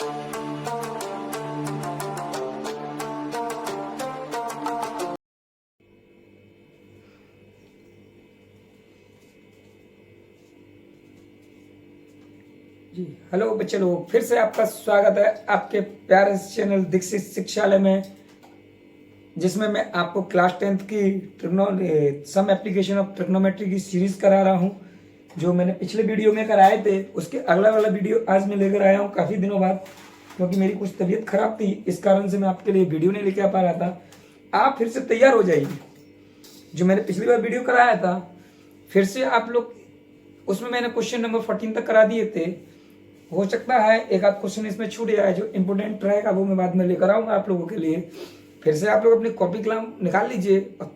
जी hello बच्चे लोग, फिर से आपका स्वागत है आपके प्यारे चैनल दीक्षित शिक्षालय में, जिसमें मैं आपको क्लास 10th की सम एप्लीकेशन ऑफ ट्रिग्नोमेट्री की सीरीज करा रहा हूं। जो मैंने पिछले वीडियो में कराए थे उसके अगला वाला वीडियो आज मैं लेकर आया हूं काफ़ी दिनों बाद, क्योंकि मेरी कुछ तबीयत खराब थी, इस कारण से मैं आपके लिए वीडियो नहीं लेके आ पा रहा था। आप फिर से तैयार हो जाइए। जो मैंने पिछली बार वीडियो कराया था फिर से आप लोग, उसमें मैंने क्वेश्चन नंबर 14 तक करा दिए थे। हो सकता है एक आध क्वेश्चन इसमें छूट जाए, जो इंपोर्टेंट रहेगा वो मैं बाद में लेकर आऊंगा आप लोगों के लिए। फिर से आप लोग अपनी कॉपी कलम निकाल लीजिए और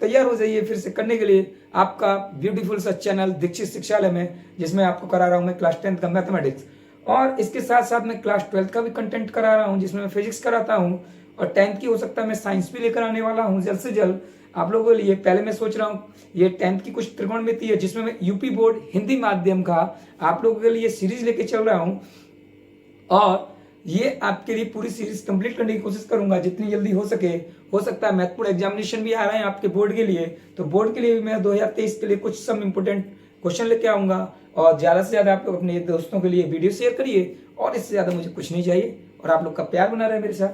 तैयार हो जाइए फिर से करने के लिए आपका ब्यूटीफुल सा चैनल दीक्षित शिक्षालय में, जिसमें आपको करा रहा हूं मैं क्लास 10th का मैथमेटिक्स, और इसके साथ साथ मैं क्लास 12th का भी कंटेंट करा रहा हूँ, जिसमें मैं फिजिक्स कराता हूँ, और 10th की हो सकता है मैं साइंस भी लेकर आने वाला हूँ जल्द से जल्द आप लोगों के लिए। पहले मैं सोच रहा हूँ ये 10th की कुछ त्रिकोणमिति है, जिसमें मैं यूपी बोर्ड हिंदी माध्यम का आप लोगों के लिए सीरीज लेके चल रहा हूँ, और ये आपके लिए पूरी सीरीज कंप्लीट करने की कोशिश करूंगा जितनी जल्दी हो सके। हो सकता है महत्वपूर्ण एग्जामिनेशन भी आ रहे हैं आपके बोर्ड के लिए, तो बोर्ड के लिए भी मैं 2023 के लिए कुछ सम इंपोर्टेंट क्वेश्चन लेके आऊंगा। और ज्यादा से ज्यादा आप लोग अपने दोस्तों के लिए वीडियो शेयर करिए, और इससे ज्यादा मुझे कुछ नहीं चाहिए, और आप लोग का प्यार बना रहे मेरे साथ।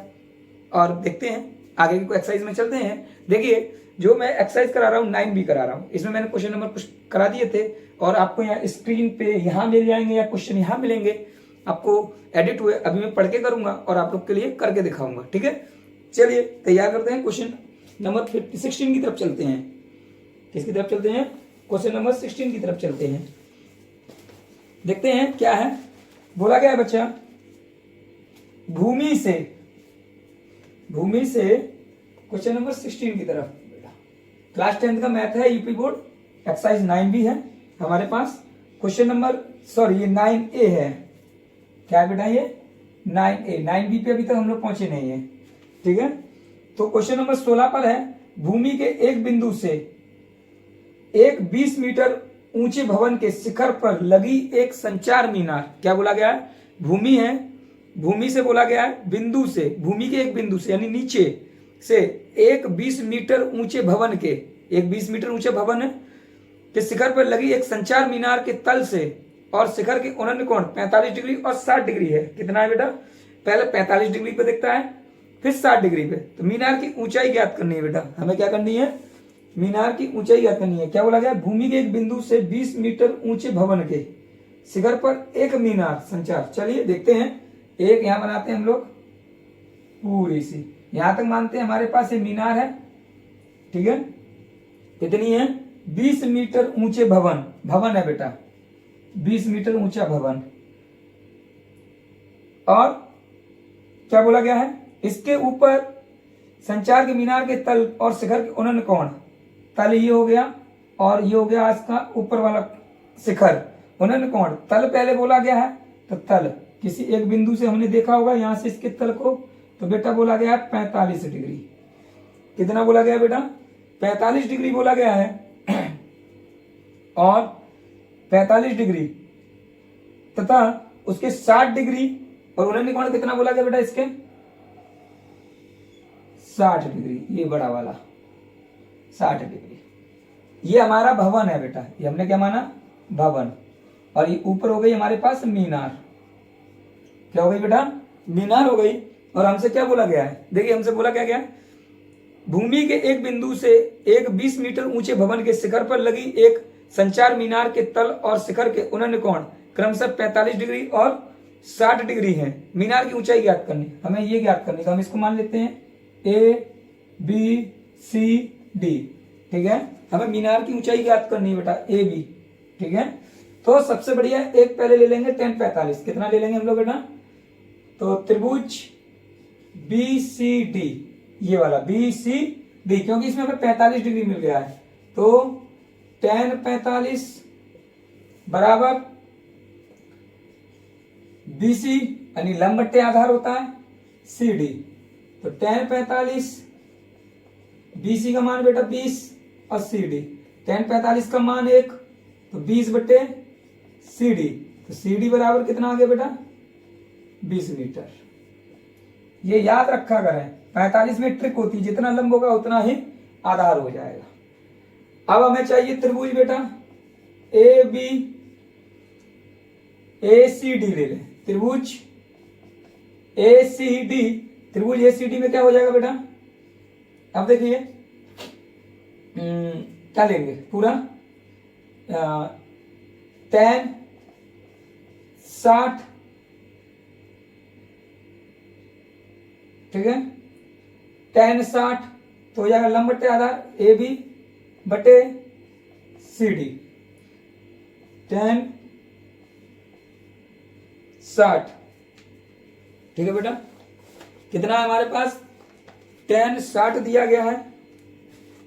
और देखते हैं आगे की एक्सरसाइज में चलते हैं। देखिए जो मैं एक्सरसाइज करा रहा हूँ 9B करा रहा हूँ, इसमें मैंने क्वेश्चन नंबर कुछ करा दिए थे, और आपको यहाँ स्क्रीन पे यहाँ मिल जाएंगे या क्वेश्चन यहाँ मिलेंगे आपको एडिट हुए। अभी मैं पढ़ के करूंगा और आप लोग के लिए करके दिखाऊंगा, ठीक है। चलिए तैयार करते हैं। क्वेश्चन नंबर 16 की तरफ चलते हैं। किसकी तरफ चलते हैं? क्वेश्चन नंबर 16 की तरफ चलते हैं। देखते हैं क्या है। बोला गया है बच्चा, भूमि से क्वेश्चन नंबर 16 की तरफ। क्लास 10th का मैथ है, यूपी बोर्ड, एक्सरसाइज 9B है हमारे पास। क्वेश्चन नंबर ये 9A है। क्या बेटा ये 9A? 9B पे अभी तक हम लोग पहुंचे नहीं है, ठीक है। तो क्वेश्चन नंबर 16 पर है, भूमि के एक बिंदु से एक 20 मीटर ऊंचे भवन के शिखर पर लगी एक संचार मीनार। क्या बोला गया है? भूमि है, भूमि से बोला गया है, बिंदु से, भूमि के एक बिंदु से यानी नीचे से एक 20 मीटर ऊंचे भवन के, एक 20 मीटर ऊंचे भवन है के शिखर पर लगी एक संचार मीनार के तल से, और शिखर के उन्नत कोण 45 डिग्री और 60 डिग्री है। कितना है बेटा? पहले 45 डिग्री पे दिखता है, फिर 60 डिग्री पे। तो मीनार की ऊंचाई ज्ञात करनी है बेटा, हमें क्या करनी है? मीनार की ऊंचाई ज्ञात करनी है। क्या बोला गया? भूमि के एक बिंदु से 20 मीटर ऊंचे भवन के शिखर पर एक मीनार संचार। चलिए देखते हैं। एक यहां बनाते हैं हम लोग पूरी सी, यहां तक मानते हैं हमारे पास ये मीनार है, ठीक है। कितनी है? 20 मीटर ऊंचे भवन है बेटा, 20 मीटर ऊंचा भवन। और क्या बोला गया है? इसके ऊपर संचार के मीनार के तल और शिखर के उन्नत कोण, तल ये हो गया और ये हो गया इसका ऊपर वाला शिखर, उन्नत कोण। तल पहले बोला गया है, तो तल किसी एक बिंदु से हमने देखा होगा यहां से इसके तल को, तो बेटा बोला गया है 45 डिग्री। कितना बोला गया बेटा? 45 डिग्री बोला गया है। और 45 डिग्री तथा उसके 60 डिग्री और उन्नत कोण कितना बोला गया बेटा? इसके 60 डिग्री, ये बड़ा वाला 60 डिग्री। ये हमारा भवन है बेटा, ये हमने क्या माना? भवन। और ये ऊपर हो गई हमारे पास मीनार। क्या हो गई बेटा? मीनार हो गई। और हमसे क्या बोला गया है? देखिए हमसे बोला क्या गया? भूमि के एक बिंदु से एक 20 मीटर ऊंचे भवन के शिखर पर लगी एक संचार मीनार के तल और शिखर के उन्नत कोण क्रमशः 45 डिग्री और 60 डिग्री है। मीनार की ऊंचाई ज्ञात करनी, हमें ये ज्ञात करनी, तो हम इसको मान लेते हैं ABCD, ठीक है। हमें मीनार की ऊंचाई ज्ञात करनी है बेटा, AB, ठीक है। तो सबसे बढ़िया एक पहले ले लेंगे tan 45। कितना ले लेंगे हम लोग बेटा? तो त्रिभुज BCD, ये वाला BCD, क्योंकि इसमें हमें 45 डिग्री मिल गया है, तो tan 45 बराबर BC यानी लंब बट्टे आधार होता है CD। तो tan 45 BC का मान बेटा 20 और CD, tan 45 का मान 1, तो 20 बट्टे CD। तो CD बराबर कितना आ गया बेटा? 20 मीटर। ये याद रखा करें, 45 में ट्रिक होती है, जितना लंब होगा उतना ही आधार हो जाएगा। अब हमें चाहिए त्रिभुज बेटा, a B A C D ले लें। त्रिभुज ए सी डी, त्रिभुज ए सी डी में क्या हो जाएगा बेटा, अब देखिए क्या लेंगे पूरा, tan 60, ठीक है, tan 60 तो हो जाएगा लंब बटे आधार ए बी बटे सी डी, tan 60, ठीक है बेटा। कितना है हमारे पास, tan 60 दिया गया है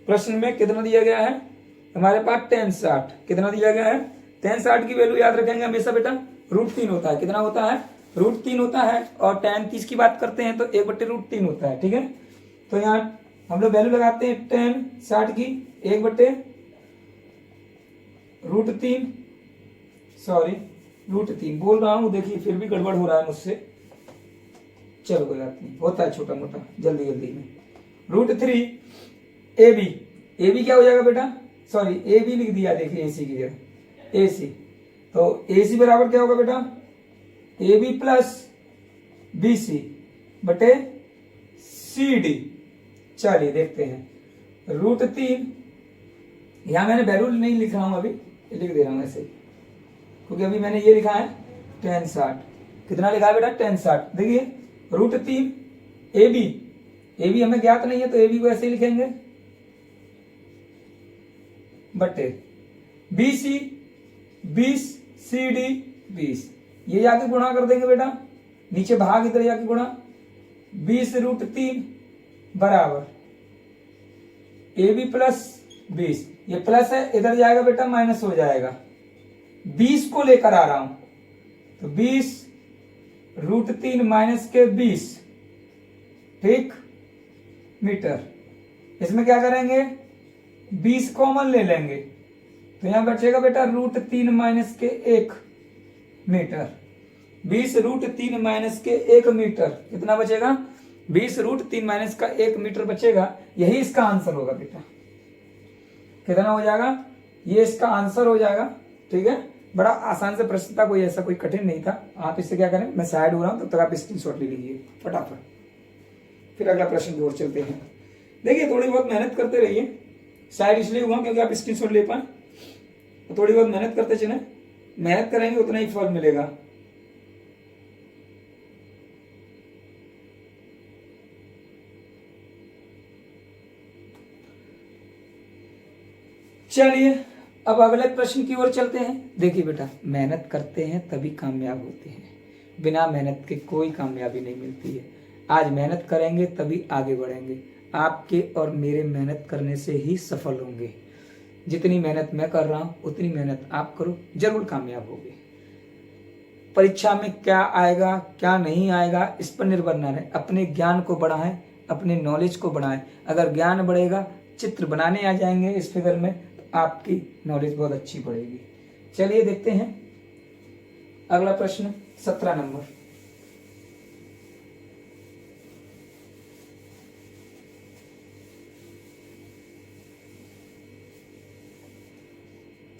प्रश्न में, कितना दिया गया है हमारे पास tan 60, कितना दिया गया है, tan 60 की वैल्यू याद रखेंगे हमेशा बेटा, √3 होता है। कितना होता है, √3 होता है। और tan 30 की बात करते हैं तो 1/√3 होता है, ठीक है। तो यहाँ हम लोग वैल्यू लगाते हैं tan 60 की 1/√3, सॉरी √3 बोल रहा हूं, देखिए फिर भी गड़बड़ हो रहा है मुझसे, चलो कोई बात नहीं, होता है छोटा मोटा जल्दी जल्दी में। √3 ए बी क्या हो जाएगा बेटा, सॉरी ए बी लिख दिया, देखिए ए सी की जगह ए सी, तो ए सी बराबर क्या होगा बेटा, a b plus b c बटे सी डी। चलिए देखते हैं, √3, यहां मैंने वैल्यू नहीं लिख रहा हूं अभी, लिख दे रहा हूं ऐसे, क्योंकि अभी मैंने ये लिखा है tan 60, कितना लिखा है बेटा tan 60, देखिए √3 ए बी हमें ज्ञात नहीं है तो ए बी को ऐसे ही लिखेंगे बटे बी सी 20 सी डी 20, ये जाके गुणा कर देंगे बेटा, नीचे भाग इधर जाके गुणा, 20√3 बराबर ए बी प्लस 20, ये प्लस है इधर जाएगा बेटा माइनस हो जाएगा, 20 को लेकर आ रहा हूं तो 20√3 माइनस के 20, ठीक मीटर। इसमें क्या करेंगे 20 कॉमन ले लेंगे तो यहां बचेगा बेटा √3 माइनस के 1 मीटर, 20√3 माइनस के 1 मीटर, कितना बचेगा 20√3 माइनस का 1 मीटर बचेगा, यही इसका आंसर होगा बेटा। कितना हो जाएगा, ये इसका आंसर हो जाएगा, ठीक है। बड़ा आसान से प्रश्न था, कोई ऐसा कोई कठिन नहीं था। आप इससे क्या करें, मैं साइड हो रहा हूं तब तक आप स्क्रीनशॉट ले लीजिए फटाफट, फिर अगला प्रश्न की ओर चलते हैं। देखिए थोड़ी बहुत मेहनत करते रहिए, साइड इसलिए हुआ क्योंकि आप स्क्रीनशॉट ले पाए, तो थोड़ी बहुत मेहनत करते चले, मेहनत करेंगे उतना ही फल मिलेगा। चलिए अब अगले प्रश्न की ओर चलते हैं। देखिए बेटा, मेहनत करते हैं तभी कामयाब होते हैं, बिना मेहनत के कोई कामयाबी नहीं मिलती है। आज मेहनत करेंगे तभी आगे बढ़ेंगे, आपके और मेरे मेहनत करने से ही सफल होंगे। जितनी मेहनत मैं कर रहा हूं उतनी मेहनत आप करो, जरूर कामयाब होगे। परीक्षा में क्या आएगा क्या नहीं आएगा इस पर निर्भर न रहे, अपने ज्ञान को बढ़ाएं, अपने नॉलेज को बढ़ाएं। अगर ज्ञान बढ़ेगा, चित्र बनाने आ जाएंगे इस फिगर में, आपकी नॉलेज बहुत अच्छी बढ़ेगी। चलिए देखते हैं अगला प्रश्न 17 नंबर।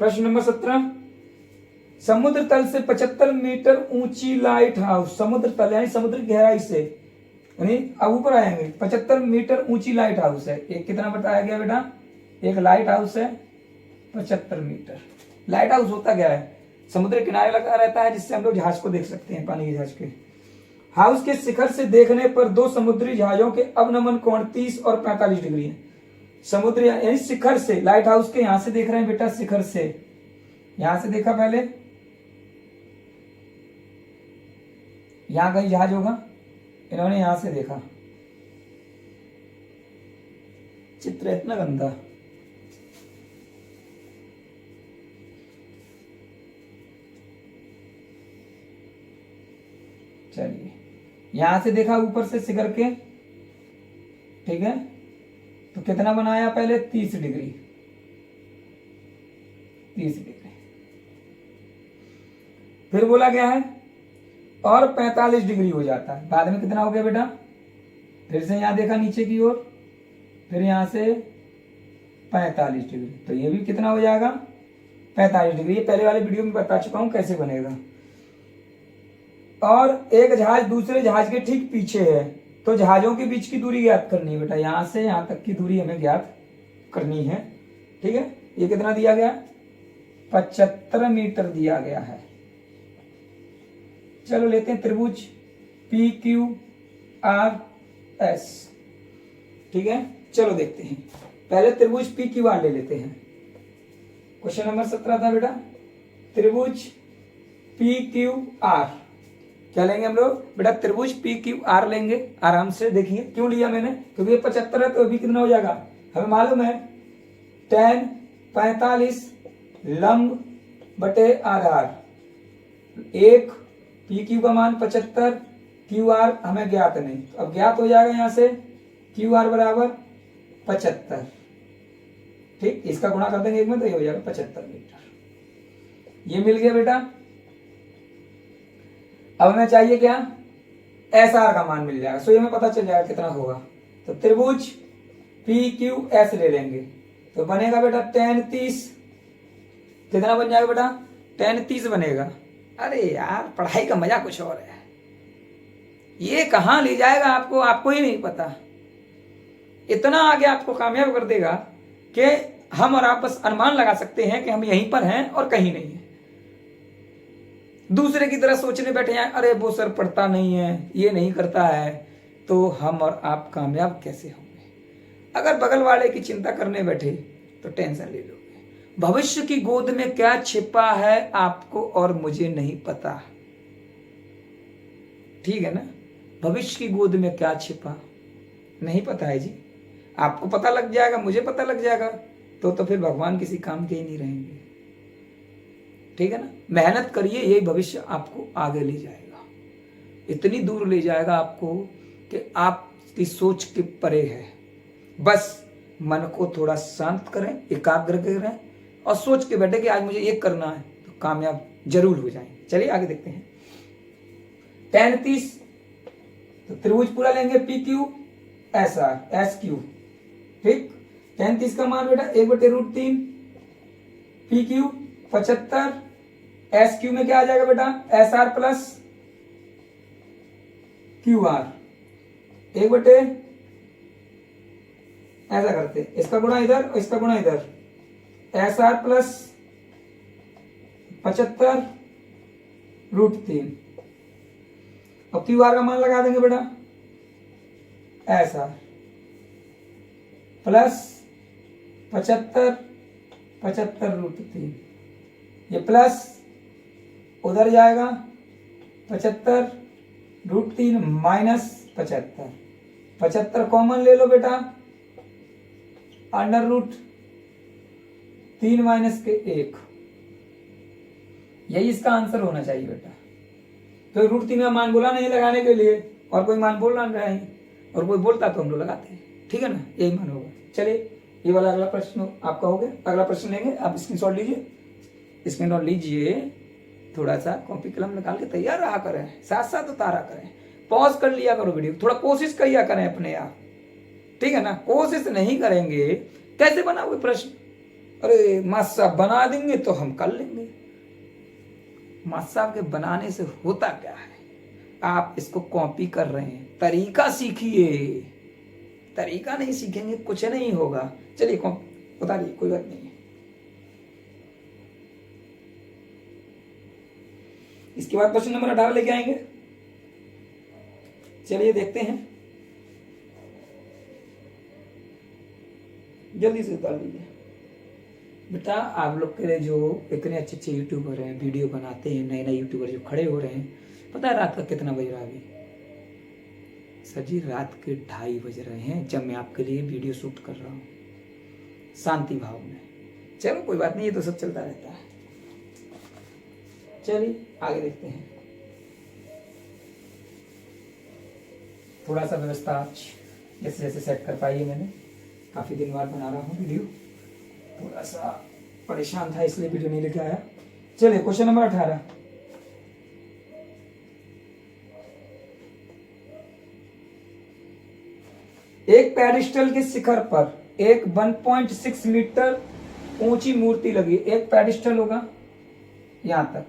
प्रश्न नंबर 17, समुद्र तल से 75 मीटर ऊंची लाइट हाउस, समुद्र तल यानी समुद्र की गहराई से, यानी अब ऊपर आएंगे, 75 मीटर ऊंची लाइट हाउस है। एक कितना बताया गया बेटा, एक लाइट हाउस है 75 मीटर। लाइट हाउस होता क्या है, समुद्र किनारे लगा रहता है जिससे हम लोग जहाज को देख सकते हैं, पानी के जहाज के। हाउस के शिखर से देखने पर दो समुद्री जहाजों के अवनमन कोण 30 और 45 डिग्री है। समुद्र यानी शिखर से, लाइट हाउस के यहां से देख रहे हैं बेटा, शिखर से यहां से देखा, पहले यहां कहीं जहाज होगा, इन्होंने यहां से देखा। चित्र इतना गंदा, चलिए यहां से देखा ऊपर से शिखर के, ठीक है। तो कितना बनाया पहले 30 डिग्री, 30 डिग्री। फिर बोला गया है और 45 डिग्री हो जाता है। बाद में कितना हो गया बेटा, फिर से यहां देखा नीचे की ओर, फिर यहां से 45 डिग्री, तो ये भी कितना हो जाएगा 45 डिग्री। ये पहले वाले वीडियो में बता चुका हूं कैसे बनेगा। और एक जहाज दूसरे जहाज के ठीक पीछे है, तो जहाजों के बीच की दूरी ज्ञात करनी है बेटा। यहां से यहां तक की दूरी हमें ज्ञात करनी है, ठीक है। ये कितना दिया गया, 75 मीटर दिया गया है। चलो लेते हैं त्रिभुज पी क्यू आर एस, ठीक है। चलो देखते हैं, पहले त्रिभुज पी क्यू आर ले लेते हैं। क्वेश्चन नंबर 17 था बेटा, त्रिभुज पी क्यू आर। क्या लेंगे हम लोग बेटा, त्रिभुज पी क्यू आर लेंगे। आराम से देखिए क्यों लिया मैंने, क्योंकि ये 75 है, तो अभी कितना हो जाएगा हमें मालूम है, tan 45 लंब बटे आर आर। एक पी क्यू का मान 75, क्यू आर हमें ज्ञात नहीं, तो अब ज्ञात हो जाएगा यहां से क्यू आर बराबर 75, ठीक। इसका गुणा कर देंगे एक में, तो ये हो जाएगा 75 मीटर। ये मिल गया बेटा। अब हमें चाहिए क्या, एस आर का मान मिल जाएगा, सो ये हमें पता चल जाएगा कितना होगा। तो त्रिभुज पी क्यू एस ले लेंगे, तो बनेगा बेटा tan 30, कितना बन जाएगा बेटा, tan 30 बनेगा। अरे यार पढ़ाई का मजा कुछ और है, ये कहां ले जाएगा आपको, आपको ही नहीं पता। इतना आगे आपको कामयाब कर देगा कि हम और आप बस अनुमान लगा सकते हैं कि हम यहीं पर हैं और कहीं नहीं है। दूसरे की तरह सोचने बैठे हैं, अरे वो सर पढ़ता नहीं है, ये नहीं करता है, तो हम और आप कामयाब कैसे होंगे। अगर बगल वाले की चिंता करने बैठे तो टेंशन ले लोगे। भविष्य की गोद में क्या छिपा है आपको और मुझे नहीं पता, ठीक है ना। भविष्य की गोद में क्या छिपा नहीं पता है जी। आपको पता लग जाएगा, मुझे पता लग जाएगा, तो फिर भगवान किसी काम के ही नहीं रहेंगे, ठीक है ना। मेहनत करिए, यही भविष्य आपको आगे ले जाएगा, इतनी दूर ले जाएगा आपको कि आपकी सोच के परे है। बस मन को थोड़ा शांत करें, एकाग्र करें और सोच के बैठे कि आज मुझे ये करना है, तो कामयाब जरूर हो जाएंगे। चलिए आगे देखते हैं। tan 30, तो त्रिभुज पूरा लेंगे P Q S R S Q, ठीक। tan 30 का मान बेटा 1/√3 पी क्यू 75, एस क्यू में क्या आ जाएगा बेटा, S R plus Q R, 1/, ऐसा करते इसका गुणा इधर और इसका गुणा इधर, एस आर प्लस 75√3। अब क्यू आर का मान लगा देंगे बेटा, एस आर प्लस 75/√3, ये प्लस उधर जाएगा 75√3 माइनस 75, 75 कॉमन ले लो बेटा, √3 माइनस के 1, यही इसका आंसर होना चाहिए बेटा। तो √3 का मान बोला नहीं लगाने के लिए, और कोई मान बोल रहा है, और कोई बोलता तो हम लोग लगाते हैं, ठीक है ना, यही मान होगा। चलिए ये वाला अगला प्रश्न आपका हो गया। अगला प्रश्न लेंगे, आप स्क्रीनशॉट लीजिए, स्क्रीनशॉट लीजिए, थोड़ा सा कॉपी कलम निकाल के तैयार रहा करें, साथ साथ उतारा करें, पॉज कर लिया करो वीडियो, थोड़ा कोशिश किया करें अपने आप, ठीक है ना। कोशिश नहीं करेंगे कैसे बनाओगे प्रश्न, अरे मास्टर साहब बना देंगे तो हम कर लेंगे। मास्टर साहब के बनाने से होता क्या है, आप इसको कॉपी कर रहे हैं, तरीका सीखिए, तरीका नहीं सीखेंगे कुछ नहीं होगा। चलिए उतारिए, कोई बात नहीं है। इसके बाद क्वेश्चन नंबर 18 लेके आएंगे। चलिए देखते हैं, जल्दी से उतार लीजिए बेटा। आप लोग के लिए जो इतने अच्छे अच्छे यूट्यूबर हैं, वीडियो बनाते हैं, नए नए यूट्यूबर जो खड़े हो रहे हैं, पता है रात का कितना बज रहा है अभी? सर जी रात के 2:30 बज रहे हैं जब मैं आपके लिए वीडियो शूट कर रहा हूँ शांति भाव में। चलो कोई बात नहीं, ये तो सब चलता रहता है। चलिए आगे देखते हैं। थोड़ा सा व्यवस्था जैसे जैसे सेट कर पाई है मैंने, काफी दिन बाद बना रहा हूँ वीडियो, थोड़ा सा परेशान था इसलिए वीडियो नहीं लेके आया। चलिए क्वेश्चन नंबर 18, एक पेडिस्टल के शिखर पर एक 1.6 मीटर ऊंची मूर्ति लगी। एक पेडिस्टल होगा यहां तक,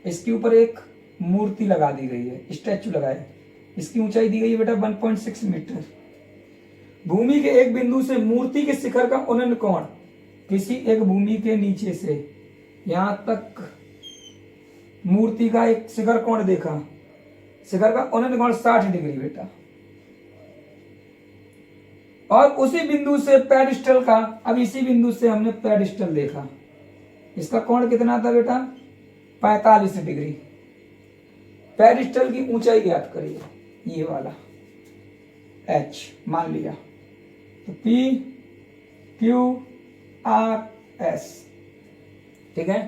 इसके ऊपर एक मूर्ति लगा दी गई है, स्टैचू लगा है। इसकी ऊंचाई दी गई है बेटा 1.6 मीटर। भूमि के एक बिंदु से मूर्ति के शिखर का उन्नयन कोण किसी एक भूमि के नीचे से यहां तक मूर्ति का एक शिखर कोण देखा, शिखर का उन्नयन कोण 60 डिग्री बेटा। और उसी बिंदु से पेडिस्टल का, अब इसी बिंदु से हमने पेडिस्टल देखा, इसका कोण कितना था बेटा 45 डिग्री। पेडिस्टल की ऊंचाई ज्ञात करिए, ये वाला H मान लिया, तो P Q R S, ठीक है।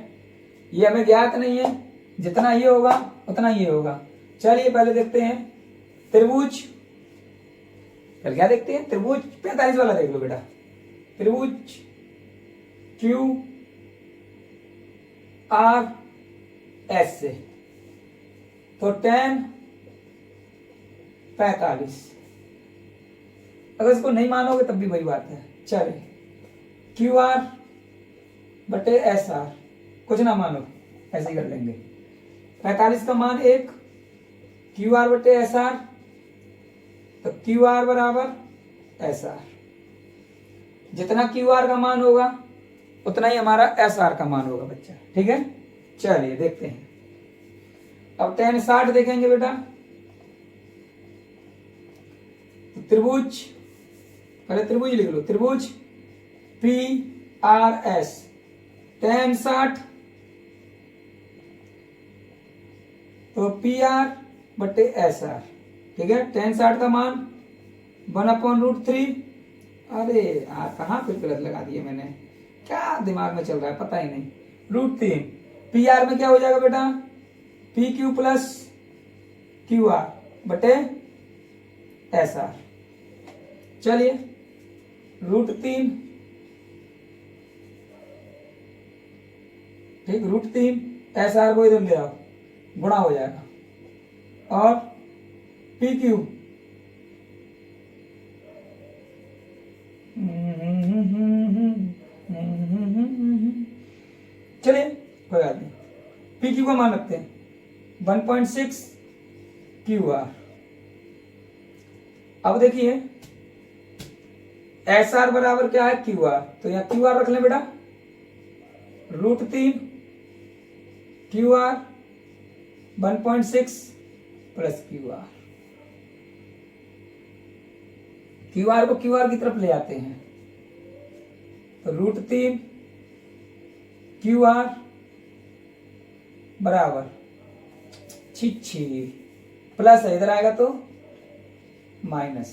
ये हमें ज्ञात नहीं है, जितना ये होगा उतना ये होगा। चलिए पहले देखते हैं त्रिभुज, पहले क्या देखते हैं त्रिभुज 45 वाला देख लो बेटा। त्रिभुज Q R S से तो tan 45, अगर इसको नहीं मानोगे तब भी वही बात है। चले QR बटे SR, कुछ ना मानो ऐसे ही कर लेंगे। 45 का मान 1, QR बटे SR, तो QR बराबर SR। जितना QR का मान होगा उतना ही हमारा SR का मान होगा बच्चा, ठीक है। चलिए देखते हैं, अब tan 60 देखेंगे बेटा। तो त्रिभुज, पहले त्रिभुज लिख लो, त्रिभुज PRS tan 60 तो PR बटे SR, ठीक है। tan 60 का मान 1/√3। अरे यार कहाँ फिर गलत लगा दिए मैंने, क्या दिमाग में चल रहा है पता ही नहीं। √3 PR में क्या हो जाएगा बेटा PQ प्लस QR बटे SR। चलिए √3, ठीक, √3 SR को इधर ले आओ, गुणा हो जाएगा, और PQ चलिए कोई बात नहीं, PQ का मान रखते हैं 1.6 QR। अब देखिए SR बराबर क्या है QR, तो यहां QR रख लें बेटा, √3 QR 1.6 प्लस QR। QR को QR की तरफ ले आते हैं, तो √3 QR बराबर छी प्लस है, इधर आएगा तो माइनस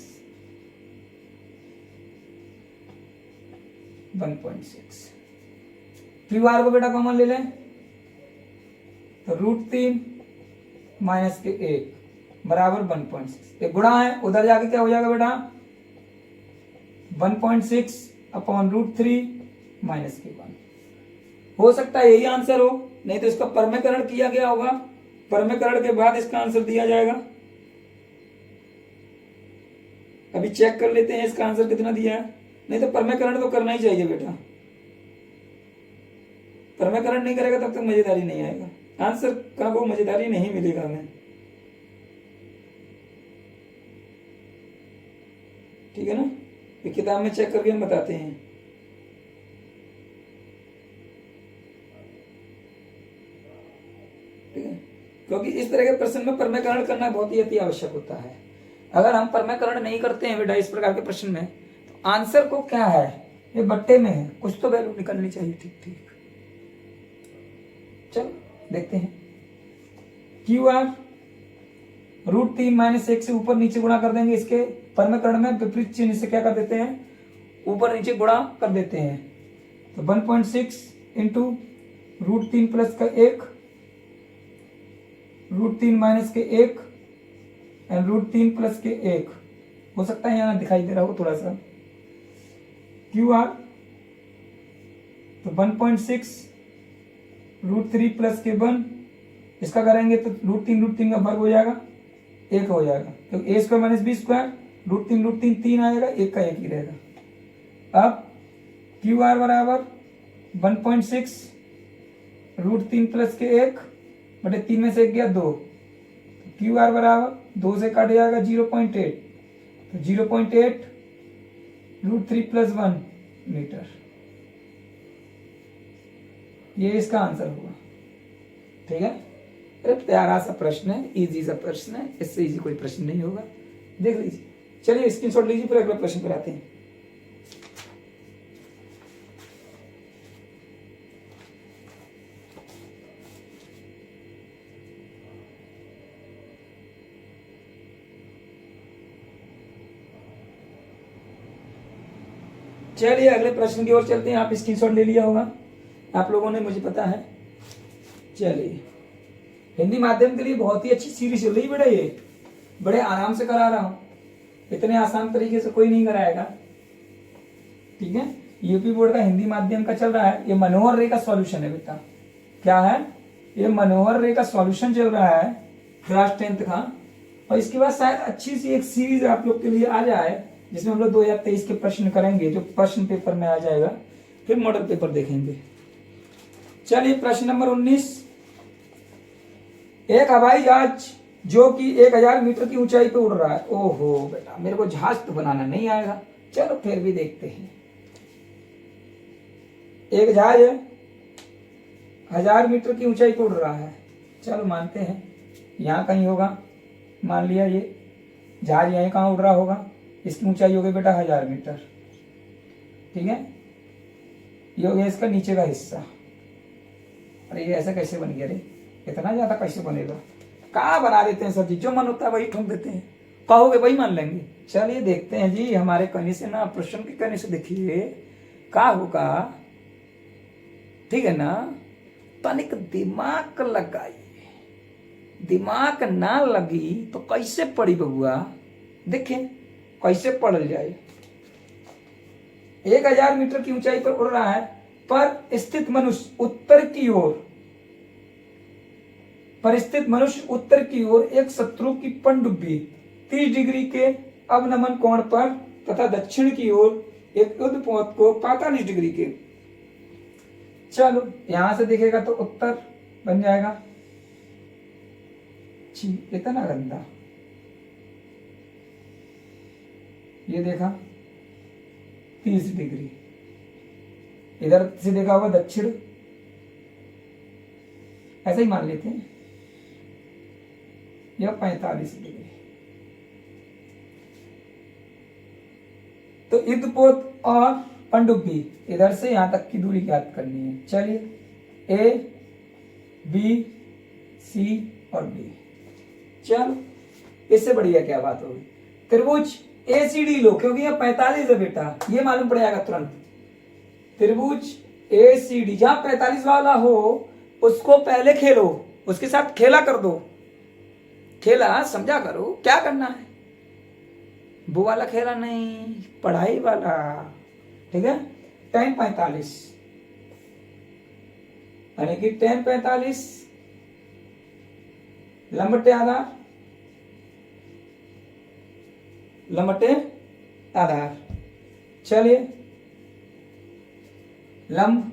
1.6। QR को बेटा कॉमन ले लें, तो √3 माइनस के 1 बराबर 1.6। एक गुणा है, उधर जाके क्या हो जाएगा बेटा 1.6 अपॉन √3 माइनस के 1। हो सकता है यही आंसर हो, नहीं तो इसका परमेकरण किया गया होगा, परमेकरण के बाद इसका आंसर दिया जाएगा। अभी चेक कर लेते हैं इसका आंसर कितना दिया है, नहीं तो परमेकरण तो करना ही चाहिए बेटा। परमेकरण नहीं करेगा तब तक मजेदारी नहीं आएगा, आंसर का वो मजेदारी नहीं मिलेगा हमें, ठीक है ना। ये किताब में चेक करके हम बताते हैं। ठीक है, क्योंकि इस तरह के प्रश्न में परमेकरण करना बहुत ही अति आवश्यक होता है। अगर हम परमेकरण नहीं करते हैं बेटा इस प्रकार के प्रश्न में, तो आंसर को क्या है ये बट्टे में है, कुछ तो वैल्यू निकलनी चाहिए। ठीक ठीक, चलो देखते हैं। QR √3 माइनस 1 से ऊपर नीचे गुणा कर देंगे, इसके परमेकरण में विपरीत चिन्ह से क्या कर देते हैं, ऊपर नीचे गुणा कर देते हैं। तो 1.6 इंटू √3 प्लस का 1, √3 माइनस के 1 एंड √3 प्लस के 1। हो सकता है यहाँ दिखाई दे रहा हो थोड़ा सा। QR तो 1.6 √3 प्लस के 1, इसका करेंगे तो √3 का वर्ग हो जाएगा, 1 हो जाएगा, तो a² माइनस b² रूट तीन तीन आएगा, एक का एक ही रहेगा। अब क्यू आर बराबर 1.6 रूट 3 प्लस के 1 बटे 3 में से 1 गया 2, क्यू आर बराबर 2 से काट जाएगा 0.8, तो 0.8 रूट 3 प्लस 1 मीटर, ये इसका आंसर होगा। ठीक है, अरे प्यारा सा प्रश्न है, इजी सा प्रश्न है, इससे इजी कोई प्रश्न नहीं होगा, देख लीजिए। चलिए स्क्रीनशॉट लीजिए, फिर अगला प्रश्न पर आते हैं। चलिए अगले प्रश्न की ओर चलते हैं। आप स्क्रीनशॉट ले लिया होगा आप लोगों ने, मुझे पता है। चलिए, हिंदी माध्यम के लिए बहुत ही अच्छी सीरीज चल रही बेटा, ये बड़े आराम से करा रहा हूं, इतने आसान तरीके से कोई नहीं कराएगा। ठीक है, यूपी बोर्ड का हिंदी माध्यम का चल रहा है। ये मनोहर रे का सॉल्यूशन है बेटा। क्या है? ये मनोहर रे का सॉल्यूशन चल रहा है क्लास 10th का, और इसके बाद शायद अच्छी सी एक सीरीज आप लोग के लिए आ जाए, जिसमें हम लोग 2023 के प्रश्न करेंगे, जो प्रश्न पेपर में आ जाएगा, फिर मॉडल पेपर देखेंगे। चलिए प्रश्न नंबर 19। एक हवाई जहाज जो कि 1000 मीटर की ऊंचाई पे उड़ रहा है। ओहो बेटा, मेरे को जहाज तो बनाना नहीं आएगा, चलो फिर भी देखते हैं। एक जहाज है, 1000 मीटर की ऊंचाई पे उड़ रहा है, चलो मानते हैं यहां कहीं होगा, मान लिया ये जहाज यहीं कहां उड़ रहा होगा, इसकी ऊंचाई हो गई बेटा 1000 मीटर। ठीक है, ये हो गया इसका नीचे का हिस्सा। अरे ये ऐसा कैसे बन गया रे, इतना ज्यादा कैसे बनेगा? कहाँ बना देते हैं सर जी, जो मन होता है वही ठोक देते हैं, कहोगे वही मान लेंगे। चलिए देखते हैं जी, हमारे कहने से ना, प्रश्न के कहने से देखिए क्या होगा। ठीक है ना, तनिक दिमाग लगाइए, दिमाग ना लगी तो कैसे पढ़ी बबुआ, देखें कैसे पढ़ल जाए। 1000 मीटर की ऊंचाई पर उड़ रहा है, पर स्थित मनुष्य उत्तर की ओर, परिस्थित मनुष्य उत्तर की ओर एक शत्रु की पनडुब्बी 30 डिग्री के अवनमन कोण पर तथा दक्षिण की ओर एक युद्धपोत को 45 डिग्री के। चलो यहां से देखेगा तो उत्तर बन जाएगा। छी, इतना गंदा, ये देखा 30 डिग्री, इधर से देखा होगा दक्षिण, ऐसा ही मान लेते हैं, यह 45 डिग्री। तो युद्धपोत और पनडुब्बी, इधर से यहां तक की दूरी ज्ञात करनी है। चलिए ए, बी, सी और डी। चलो इससे बढ़िया क्या बात होगी, त्रिभुज एसीडी लो, क्योंकि यह 45 है बेटा, ये मालूम पड़ जाएगा तुरंत। त्रिभुज एसीडी जहां 45 वाला हो उसको पहले खेलो, उसके साथ खेला कर दो, खेला समझा करो, क्या करना है, वो वाला खेला नहीं, पढ़ाई वाला। ठीक है, tan 45 यानी कि tan 45 लंबटे आधार, लंबटे आधार। चलिए लंब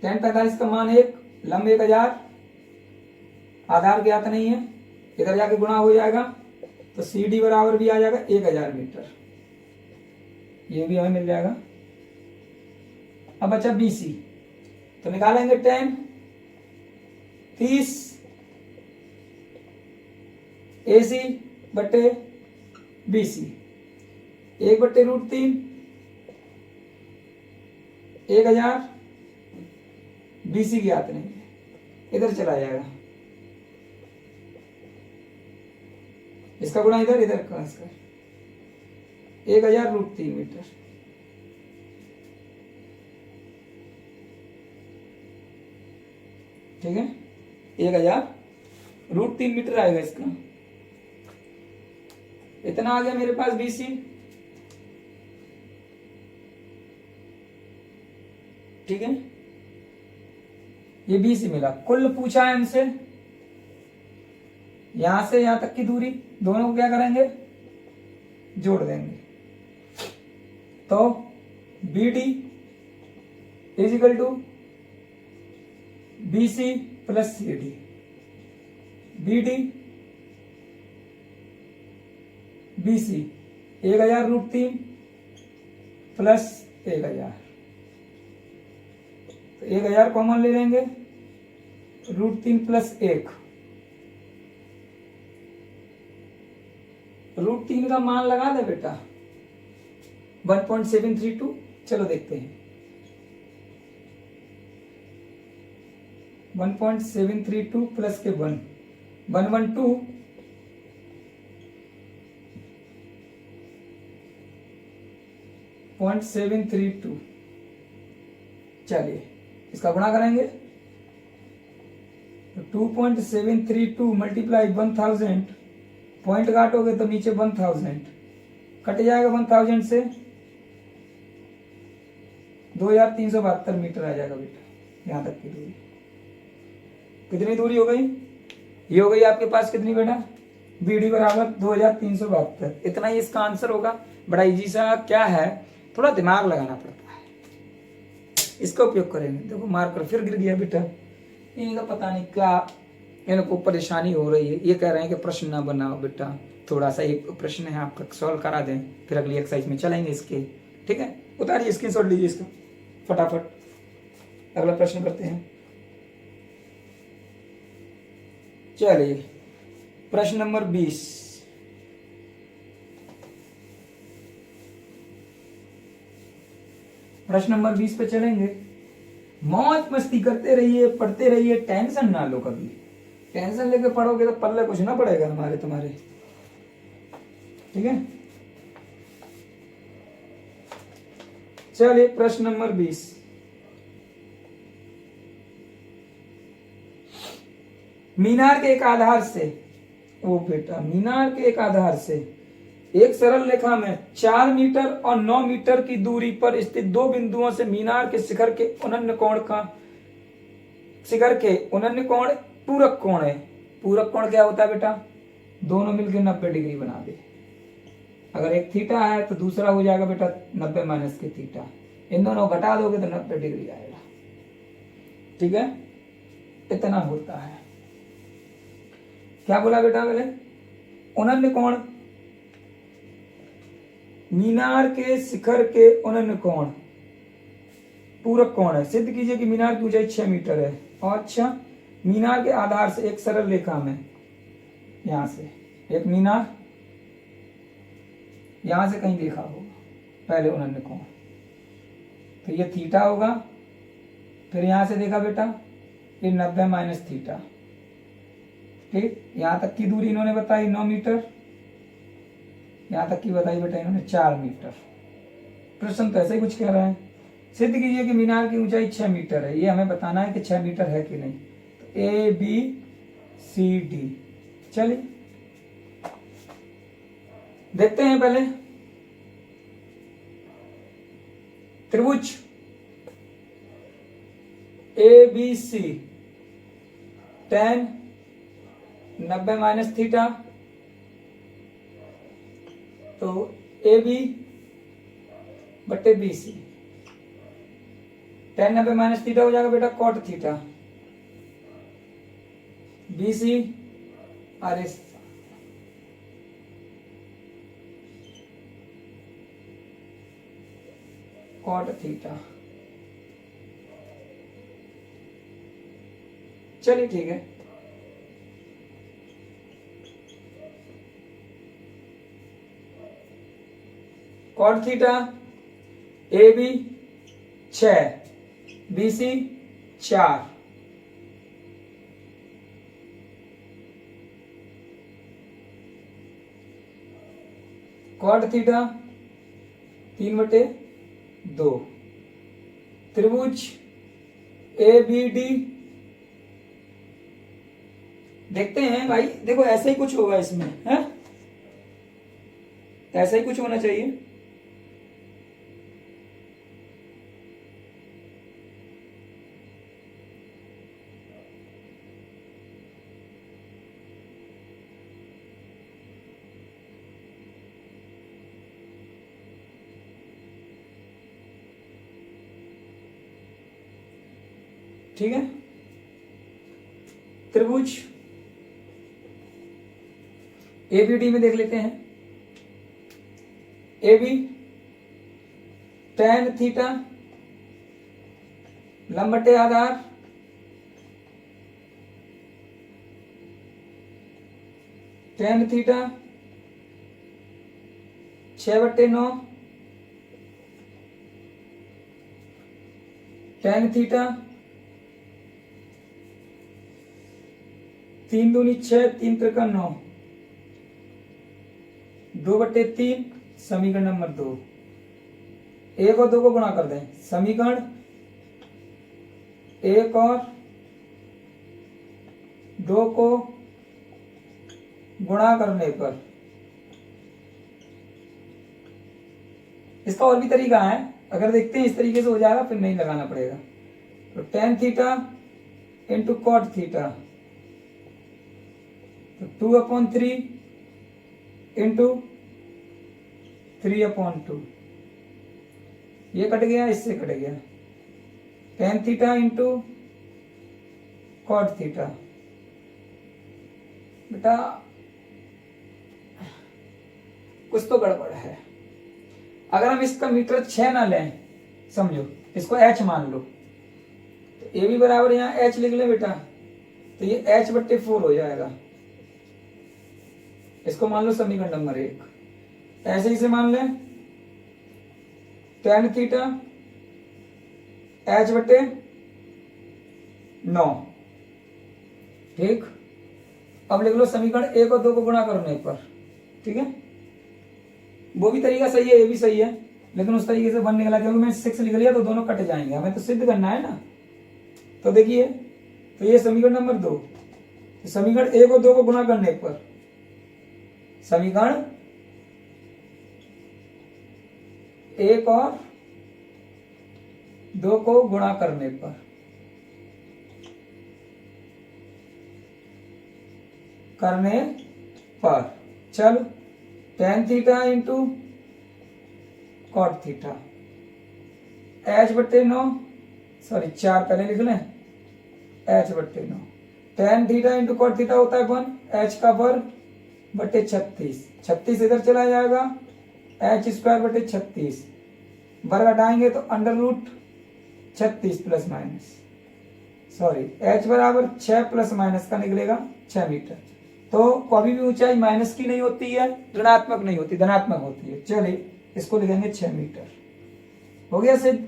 tan 45 का मान 1, लंब 1000, आधार ज्ञात नहीं है, इधर जाके गुणा हो जाएगा, तो सी डी बराबर भी आ जाएगा 1000 मीटर, ये भी हमें मिल जाएगा। अब बचा बी सी, तो निकालेंगे tan 30 AC बटे BC, 1/√3 1000, BC ज्ञात नहीं है, इधर चला जाएगा, इसका गुणा इधर, इधर का इसका 1000√3 मीटर। ठीक है, 1000√3 मीटर आएगा इसका, इतना आ गया मेरे पास BC। ठीक है, ये BC मिला, कुल पूछा है हमसे, यहां से यहां तक की दूरी, दोनों को क्या करेंगे जोड़ देंगे। तो b d is equal to b c plus c d. B d b c 1000√3 plus 1000, तो 1000 कॉमन ले लेंगे, √3 प्लस 1, √3 का मान लगा दे बेटा 1.732। चलो देखते हैं 1.732 प्लस के 112 0.732। चलिए इसका गुणा करेंगे तो 2.732 मल्टीप्लाई 1000, पॉइंट काटोगे तो नीचे 1000 कट जाएगा, 1000 से 2372 मीटर आ जाएगा बेटा। यहां तक की दूरी कितनी दूरी हो गई? ये हो गई आपके पास कितनी बेटा? बीडी बराबर 2372। इतना ही इसका आंसर होगा। बड़ा इजी सा क्या है, थोड़ा दिमाग लगाना पड़ता है, इसका उपयोग करेंगे। देखो मार्कर फिर गिर गया बेटा, इनका पता नहीं क्या इनको परेशानी हो रही है। ये कह रहे हैं कि प्रश्न ना बनाओ बेटा, थोड़ा सा एक प्रश्न है आपका सॉल्व करा दें, फिर अगली एक्सरसाइज में चलेंगे इसके। ठीक है, उतारिए स्क्रीनशॉट लीजिए इसका फटाफट, अगला प्रश्न करते हैं। चलिए प्रश्न नंबर 20। प्रश्न नंबर 20 पे चलेंगे। मौज मस्ती करते रहिए, पढ़ते रहिए, टेंशन ना लो कभी। टेंशन लेके पढ़ोगे तो पल्ले कुछ ना पड़ेगा हमारे तुम्हारे। ठीक है, चलिए प्रश्न नंबर 20। मीनार के एक आधार से, ओ बेटा मीनार के एक आधार से एक सरल रेखा में 4 मीटर और 9 मीटर की दूरी पर स्थित दो बिंदुओं से मीनार के शिखर के उन्नत कोण पूरक कोण है। पूरक कोण क्या होता है बेटा? दोनों मिलकर 90 डिग्री बना दे। अगर एक थीटा है तो दूसरा हो जाएगा बेटा 90 माइनस के थीटा। इन दोनों घटा दोगे तो 90 डिग्री आएगा। ठीक है, इतना होता है। क्या बोला बेटा पहले? उन्नत कोण, मीनार के शिखर के उन्नत कोण पूरक कोण है। सिद्ध कीजिए कि मीनार की ऊंचाई 6 मीटर है। और अच्छा, मीनार के आधार से एक सरल रेखा में, यहां से एक मीनार यहां से कहीं देखा होगा पहले उन्नत कोण, तो ये थीटा होगा। फिर यहां से देखा बेटा ये 90 माइनस थीटा। ठीक, यहां तक की दूरी इन्होंने बताई 9 मीटर, यहां तक की बताई बेटा इन्होंने 4 मीटर। प्रश्न तो ऐसे ही कुछ कह रहा है। सिद्ध कीजिए कि मीनार की ऊंचाई 6 मीटर है। ये हमें बताना है कि 6 मीटर है कि नहीं। तो ए बी सी डी, चलिए देखते हैं। पहले त्रिभुज a b c tan 90 minus theta, तो ए बी बटे b c tan 90 minus theta हो जाएगा बेटा cot theta. B c r s cot theta. चलिए ठीक है, cot theta a b 6, b c 4, cot theta 3/2। त्रिभुज ए बी डी, देखते हैं भाई। देखो ऐसा ही कुछ होगा इसमें, है ऐसा ही कुछ होना चाहिए। ठीक है। त्रिभुज एबीडी में देख लेते हैं। AB tan थीटा लंब बटे आधार tan थीटा 6/9 tan थीटा 3 दूनी 6 3 त्रिका 9 2/3 समीकरण नंबर 2। 1 और 2 को गुणा कर दें। समीकरण 1 और 2 को गुणा करने पर इसका और भी तरीका है, अगर देखते हैं इस तरीके से हो जाएगा फिर नहीं लगाना पड़ेगा। तो tan theta into cot theta तो 2/3 इंटू 3/2 ये कट गया, इससे कट गया। tan theta into cot theta. बेटा कुछ तो गड़बड़ है। अगर हम इसका मीटर 6 ना लें, समझो इसको h मान लो, तो ए भी बराबर यहाँ h लिख ले बेटा, तो ये h/4 हो जाएगा। इसको मान लो समीकरण नंबर 1। ऐसे ही से मान लें tan थीटा h/9। ठीक, अब लिख लो समीकरण 1 और 2 को गुणा करने पर। ठीक है, वो भी तरीका सही है, ये भी सही है, लेकिन उस तरीके से बन निकला क्योंकि मैं 6 लिख लिया तो दोनों कट जाएंगे, हमें तो सिद्ध करना है ना। तो देखिए, तो ये समीकरण नंबर 2, तो समीकरण 1 और 2 को गुणा करने पर समीकरण 1 और 2 को गुणा करने पर चलो tan theta into cot theta h/9, sorry 4 पहले लिख लें, h/9 tan theta into cot theta होता है 1 h का वर्ग बटे 36। 36 इधर चला जाएगा, h²/36 वर्ग हटाएंगे तो √36 प्लस माइनस, सॉरी h बराबर 6 प्लस माइनस का निकलेगा 6 मीटर। तो कभी भी ऊंचाई माइनस की नहीं होती है, ऋणात्मक नहीं होती, धनात्मक होती है। चलिए इसको लिखेंगे 6 मीटर। हो गया सिद्ध।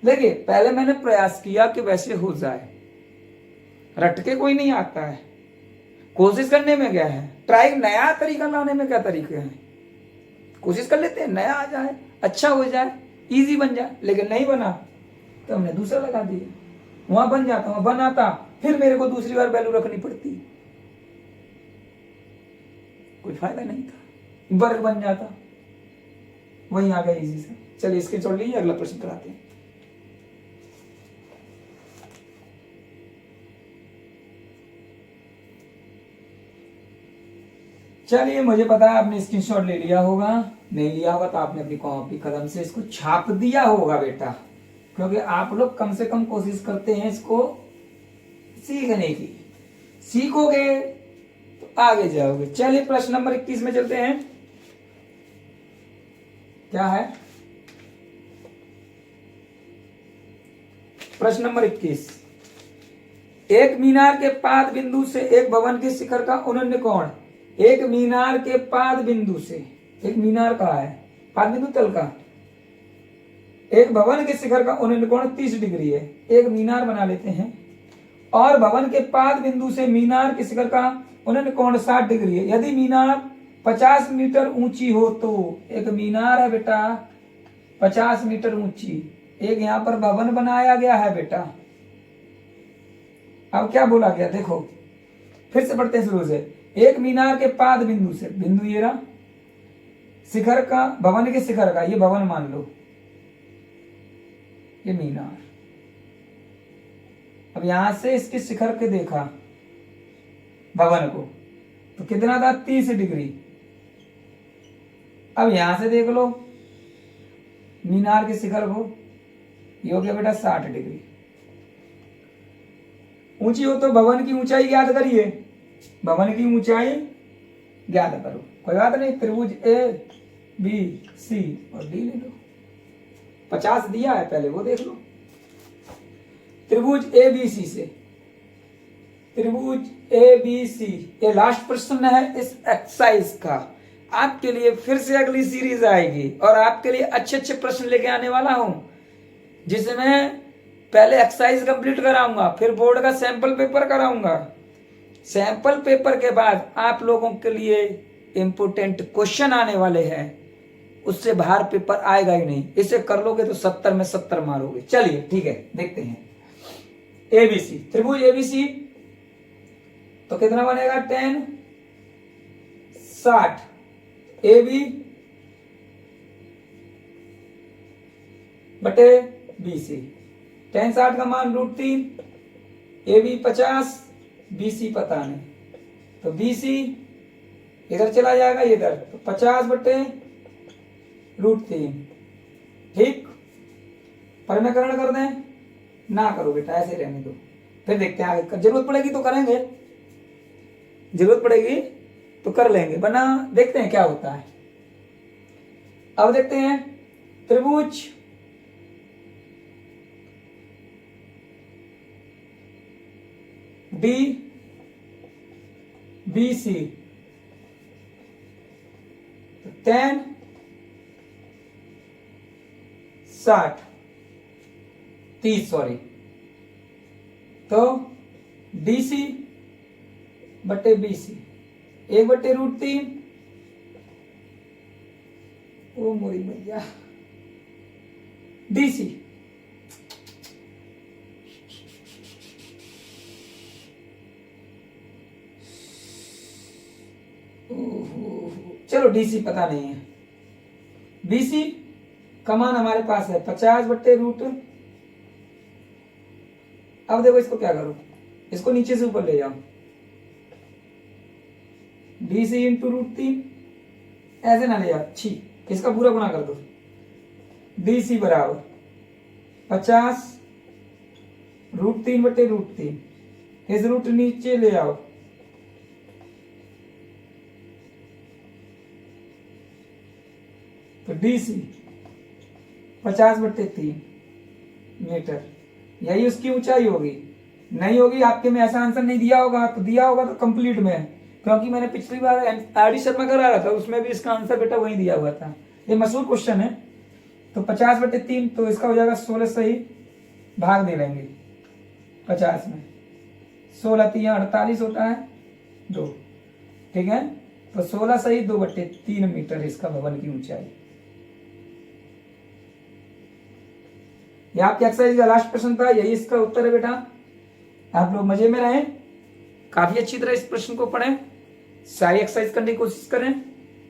देखिए पहले मैंने प्रयास किया कि वैसे हो जाए, रट के कोई नहीं आता है, कोशिश करने में क्या है, ट्राई नया तरीका लाने में क्या तरीके हैं, कोशिश कर लेते हैं नया आ जाए, अच्छा हो जाए, इजी बन जाए। लेकिन नहीं बना तो हमने दूसरा लगा दिया, वहां बन जाता, वहां बनाता, फिर मेरे को दूसरी बार वैल्यू रखनी पड़ती, कोई फायदा नहीं था, वर्ग बन जाता, वहीं आ गया इजी से। चलिए इसके छोड़ लीजिए, अगला प्रश्न कराते हैं। चलिए मुझे पता है आपने स्क्रीनशॉट ले लिया होगा, नहीं लिया होगा तो आपने अपनी कॉपी कलम से इसको छाप दिया होगा बेटा, क्योंकि आप लोग कम से कम कोशिश करते हैं इसको सीखने की। सीखोगे तो आगे जाओगे। चलिए प्रश्न नंबर 21 में चलते हैं। क्या है प्रश्न नंबर 21। एक मीनार के पाद बिंदु से एक भवन के शिखर का उन्नयन कोण, एक मीनार के पाद बिंदु से, एक मीनार का है पाद बिंदु तल का, एक भवन के शिखर का उन्नयन कोण 30 डिग्री है। एक मीनार बना लेते हैं और भवन के पाद बिंदु से मीनार के शिखर का उन्नयन कोण 60 डिग्री है। यदि मीनार 50 मीटर ऊंची हो तो, एक मीनार है बेटा 50 मीटर ऊंची, एक यहां पर भवन बनाया गया है बेटा। अब क्या बोला गया देखो, फिर से पढ़ते हैं शुरू से। एक मीनार के पाद बिंदु से, बिंदु ये रहा, शिखर का, भवन के शिखर का, ये भवन मान लो, ये मीनार। अब यहां से इसके शिखर के देखा भवन को तो कितना था 30 डिग्री। अब यहां से देख लो मीनार के शिखर को, ये हो गया बेटा 60 डिग्री। ऊंची हो तो भवन की ऊंचाई ज्ञात करिए, भवन की ऊंचाई ज्ञात करो। कोई बात नहीं, त्रिभुज ए बी सी और डी ले लो। 50 दिया है, पहले वो देख लो। त्रिभुज ए बी सी से, त्रिभुज ए बी सी, ये लास्ट प्रश्न है इस एक्सरसाइज का। आपके लिए फिर से अगली सीरीज आएगी और आपके लिए अच्छे अच्छे प्रश्न लेके आने वाला हूं, जिसमें पहले एक्सरसाइज कंप्लीट कराऊंगा, फिर बोर्ड का सैंपल पेपर कराऊंगा। सैंपल पेपर के बाद आप लोगों के लिए इंपोर्टेंट क्वेश्चन आने वाले हैं, उससे बाहर पेपर आएगा ही नहीं। इसे कर लोगे तो 70 में 70 मारोगे। चलिए ठीक है, देखते हैं। एबीसी, त्रिभुज एबीसी तो कितना बनेगा? 10 60 ए बी बटे बी सी। 10 60 का मान √3, ए बी 50, बी सी पता नहीं, तो बी सी इधर चला जाएगा इधर, तो 50 बटे √3। ठीक, परिमेयकरण कर दें? ना करो बेटा, ऐसे रहने दो, फिर देखते हैं आगे। जरूरत पड़ेगी तो करेंगे, जरूरत पड़ेगी तो कर लेंगे, वरना देखते हैं क्या होता है। अब देखते हैं त्रिभुज डी बी सी, 10 60 30 सॉरी, तो डी सी बटे बी सी 1 बटे √3। ओ मोरी मैया, डी सी चलो डीसी पता नहीं है, बीसी का मान हमारे पास है 50 बट्टे √। अब देखो इसको क्या करो, इसको नीचे से ऊपर ले जाओ, बीसी इंटू √3, ऐसे ना ले जाओ, छी, इसका पूरा गुना कर दो। बीसी बराबर 50 √3 बटे √3, इस रूट नीचे ले आओ, तो डीसी 50 बट्टे 3 मीटर, यही उसकी ऊंचाई होगी। नहीं होगी आपके में ऐसा आंसर नहीं दिया होगा, तो दिया होगा तो कंप्लीट में, क्योंकि मैंने पिछली बार एडिशन में करा रहा था, उसमें भी इसका आंसर बेटा वही दिया हुआ था। ये मशहूर क्वेश्चन है। तो 50 बट्टे 3, तो इसका हो जाएगा 16 सही, भाग दे लेंगे 50 में, 16 3 48 होता है 2, ठीक है। तो 16 सही 2 बट्टे 3 मीटर इसका भवन की ऊंचाई। यह आपकी एक्सरसाइज का लास्ट प्रश्न था, यही इसका उत्तर है बेटा। आप लोग मजे में रहें, काफी अच्छी तरह इस प्रश्न को पढ़ें, सारी एक्सरसाइज करने की कोशिश करें,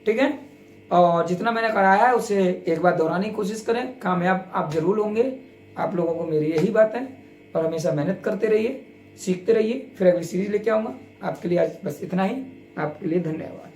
ठीक है। और जितना मैंने कराया है उसे एक बार दोहराने की कोशिश करें, कामयाब आप जरूर होंगे। आप लोगों को मेरी यही बात है, और हमेशा मेहनत करते रहिए, सीखते रहिए। फिर अगली सीरीज लेके आऊंगा। आपके लिए आज बस इतना ही। आपके लिए धन्यवाद।